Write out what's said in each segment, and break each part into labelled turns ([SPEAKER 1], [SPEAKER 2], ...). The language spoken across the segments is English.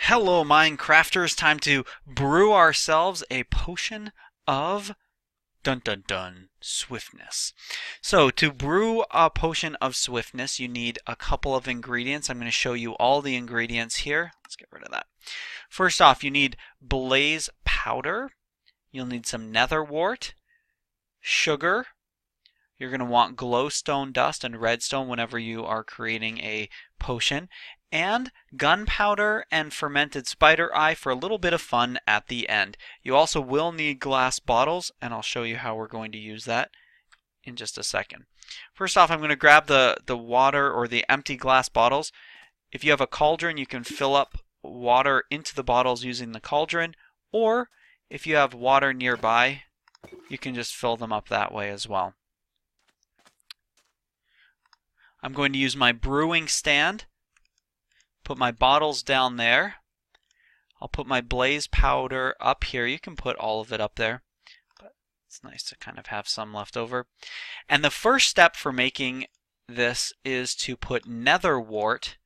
[SPEAKER 1] Hello, Minecrafters. Time to brew ourselves a potion of dun dun dun swiftness. So to brew a potion of swiftness, you need a couple of ingredients. I'm going to show you all the ingredients here. Let's get rid of that. First off, you need blaze powder. You'll need some nether wart, sugar. You're going to want glowstone dust and redstone whenever you are creating a potion, and gunpowder and fermented spider eye for a little bit of fun at the end. You also will need glass bottles, and I'll show you how we're going to use that in just a second. First off, I'm going to grab the water or the empty glass bottles. If you have a cauldron, you can fill up water into the bottles using the cauldron, or if you have water nearby, you can just fill them up that way as well. I'm going to use my brewing stand, put my bottles down there. I'll put my blaze powder up here. You can put all of it up there, but it's nice to kind of have some left over. And the first step for making this is to put nether wart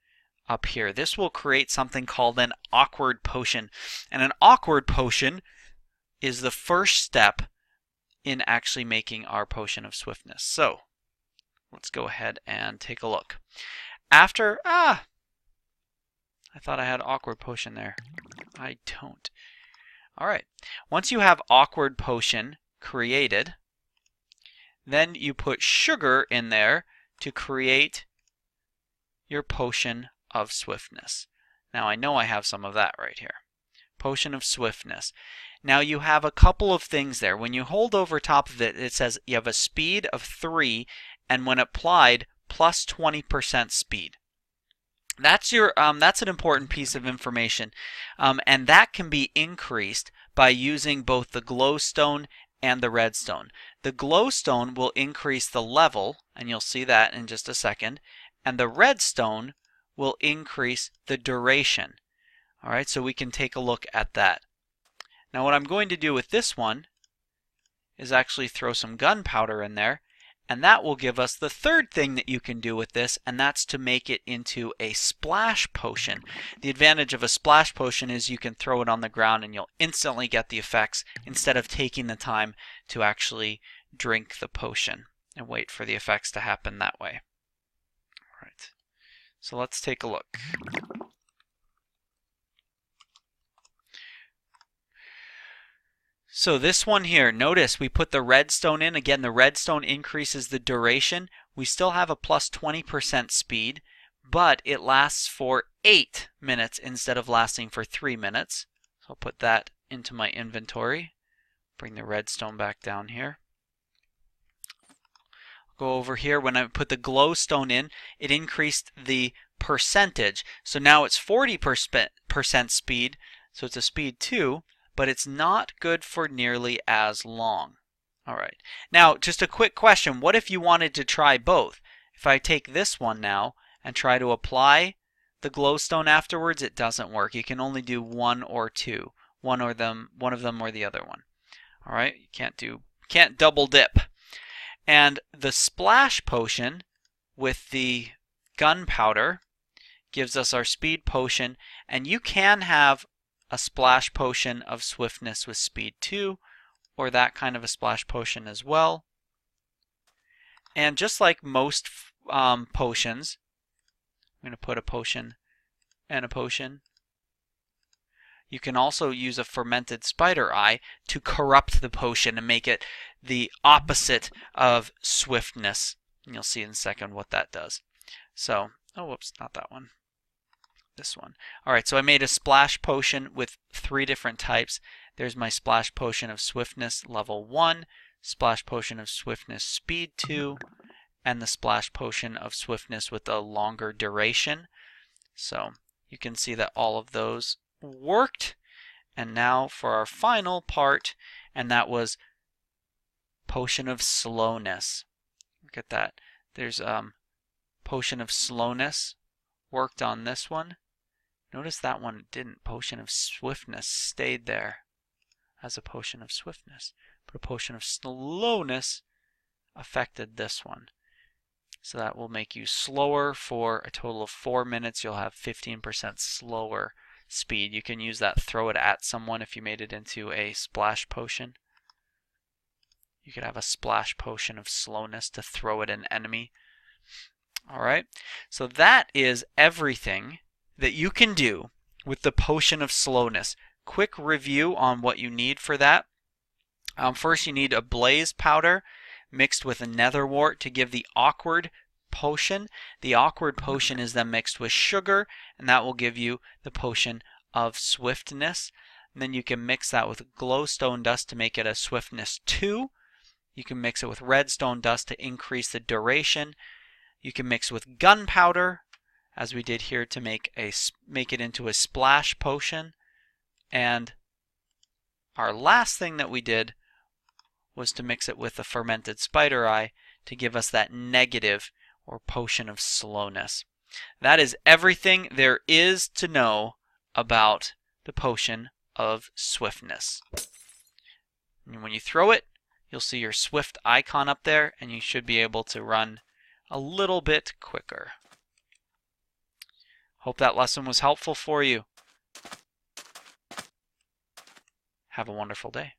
[SPEAKER 1] up here. This will create something called an awkward potion. And an awkward potion is the first step in actually making our potion of swiftness. So let's go ahead and take a look. After, I thought I had awkward potion there. I don't. All right. Once you have awkward potion created, then you put sugar in there to create your potion of swiftness. Now I know I have some of that right here. Potion of swiftness. Now you have a couple of things there. When you hold over top of it, it says you have a speed of 3, and when applied, plus 20% speed. That's an important piece of information, and that can be increased by using both the glowstone and the redstone. The glowstone will increase the level, and you'll see that in just a second, and the redstone will increase the duration. All right, so we can take a look at that. Now what I'm going to do with this one is actually throw some gunpowder in there, and that will give us the third thing that you can do with this, and that's to make it into a splash potion. The advantage of a splash potion is you can throw it on the ground and you'll instantly get the effects instead of taking the time to actually drink the potion and wait for the effects to happen that way. All right, so let's take a look. So this one here, notice we put the redstone in. Again, the redstone increases the duration. We still have a plus 20% speed, but it lasts for 8 minutes instead of lasting for 3 minutes. So I'll put that into my inventory. Bring the redstone back down here. Go over here. When I put the glowstone in, it increased the percentage. So now it's 40% speed, so it's a speed 2. But it's not good for nearly as long. All right. Now, just a quick question. What if you wanted to try both? If I take this one now and try to apply the glowstone afterwards, it doesn't work. You can only do one or two. One of them or the other one. All right. You can't double dip. And the splash potion with the gunpowder gives us our speed potion, and you can have a splash potion of swiftness with speed 2, or that kind of a splash potion as well. And just like most potions, I'm going to put a potion and a potion. You can also use a fermented spider eye to corrupt the potion and make it the opposite of swiftness. And you'll see in a second what that does. So, oh whoops, not that one. This one. Alright, so I made a splash potion with 3 different types. There's my splash potion of swiftness level 1, splash potion of swiftness speed 2, and the splash potion of swiftness with a longer duration. So you can see that all of those worked. And now for our final part, and that was potion of slowness. Look at that. There's potion of slowness worked on this one. Notice that one didn't. Potion of swiftness stayed there as a potion of swiftness. But a potion of slowness affected this one. So that will make you slower for a total of 4 minutes. You'll have 15% slower speed. You can use that, throw it at someone if you made it into a splash potion. You could have a splash potion of slowness to throw at an enemy. Alright, so that is everything that you can do with the potion of slowness. Quick review on what you need for that. First, you need a blaze powder mixed with a netherwort to give the awkward potion. The awkward potion is then mixed with sugar, and that will give you the potion of swiftness. And then you can mix that with glowstone dust to make it a swiftness 2. You can mix it with redstone dust to increase the duration. You can mix with gunpowder, as we did here, to make it into a splash potion. And our last thing that we did was to mix it with the fermented spider eye to give us that negative or potion of slowness. That is everything there is to know about the potion of swiftness. And when you throw it, you'll see your Swift icon up there, and you should be able to run a little bit quicker. Hope that lesson was helpful for you. Have a wonderful day.